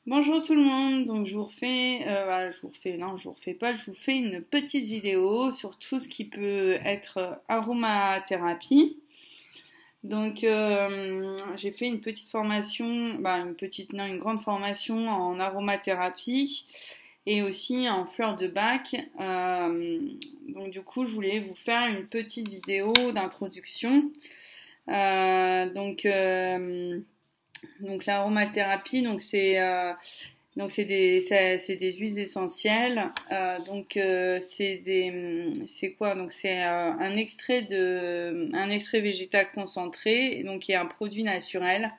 Bonjour tout le monde, donc non, je vous refais pas, je vous fais une petite vidéo sur tout ce qui peut être aromathérapie. Donc j'ai fait une petite formation, une grande formation en aromathérapie et aussi en fleurs de bac. Donc du coup, je voulais vous faire une petite vidéo d'introduction. Euh, donc euh, donc l'aromathérapie, c'est des huiles essentielles. C'est quoi? Donc c'est un extrait végétal concentré. Et donc il y a un produit naturel.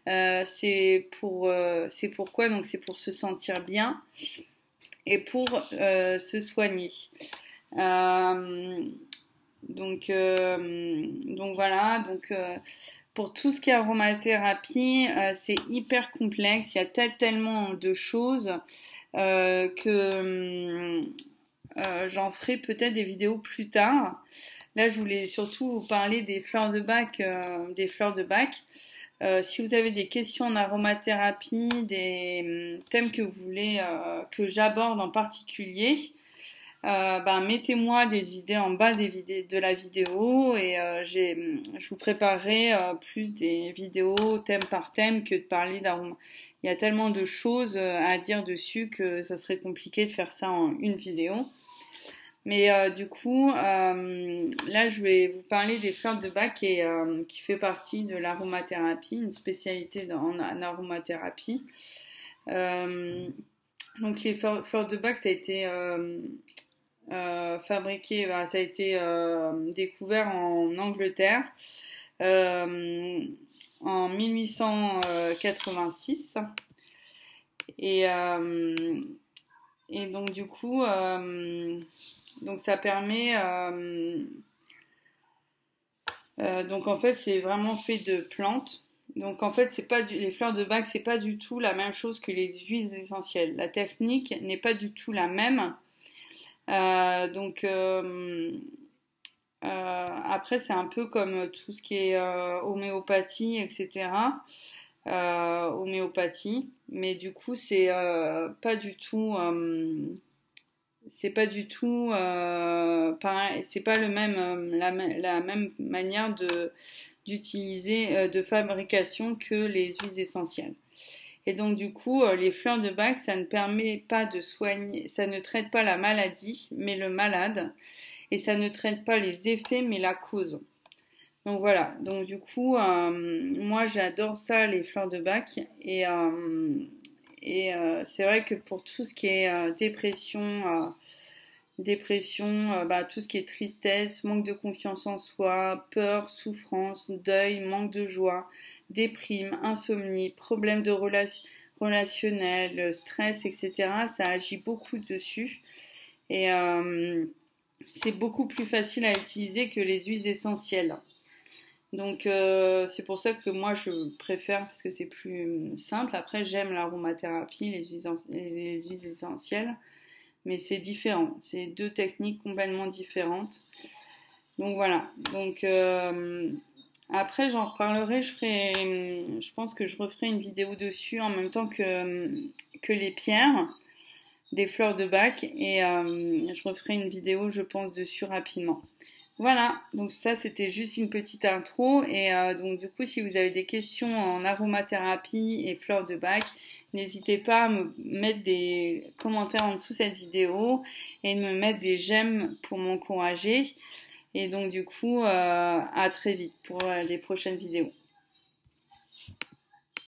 C'est pourquoi? Donc c'est pour se sentir bien et pour se soigner. Euh, donc voilà. Pour tout ce qui est aromathérapie, c'est hyper complexe. Il y a tellement de choses que j'en ferai peut-être des vidéos plus tard. Là, je voulais surtout vous parler des fleurs de bac. Si vous avez des questions en aromathérapie, des thèmes que vous voulez que j'aborde en particulier, mettez-moi des idées en bas de la vidéo et je vous préparerai plus des vidéos thème par thème que de parler d'arômes. Il y a tellement de choses à dire dessus que ça serait compliqué de faire ça en une vidéo. Mais là, je vais vous parler des fleurs de bac qui fait partie de l'aromathérapie, une spécialité en aromathérapie. Donc les fleurs de bac, ça a été ça a été découvert en Angleterre euh, en 1886 et, euh, et donc du coup donc ça permet donc en fait c'est vraiment fait de plantes. Donc en fait les fleurs de bac c'est pas du tout la même chose que les huiles essentielles. La technique n'est pas du tout la même. Après, c'est un peu comme tout ce qui est homéopathie, etc. Homéopathie, mais du coup, c'est pas du tout pareil, c'est pas le même, la même manière d'utiliser, de fabrication que les huiles essentielles. Et donc du coup, les fleurs de bac, ça ne permet pas de soigner, ça ne traite pas la maladie, mais le malade, et ça ne traite pas les effets, mais la cause. Donc voilà, donc du coup, moi j'adore ça, les fleurs de bac, c'est vrai que pour tout ce qui est tout ce qui est tristesse, manque de confiance en soi, peur, souffrance, deuil, manque de joie, déprime, insomnie, problèmes relationnels, stress, etc. Ça agit beaucoup dessus et c'est beaucoup plus facile à utiliser que les huiles essentielles. Donc c'est pour ça que moi je préfère parce que c'est plus simple. Après j'aime l'aromathérapie, les huiles essentielles, mais c'est différent. C'est deux techniques complètement différentes. Donc voilà. Après j'en reparlerai. Je pense que je referai une vidéo dessus en même temps que les pierres, des fleurs de bac, et je referai une vidéo, je pense, dessus rapidement. Voilà, donc ça c'était juste une petite intro et donc du coup si vous avez des questions en aromathérapie et fleurs de bac, n'hésitez pas à me mettre des commentaires en dessous de cette vidéo et de me mettre des j'aime pour m'encourager et donc du coup à très vite pour les prochaines vidéos.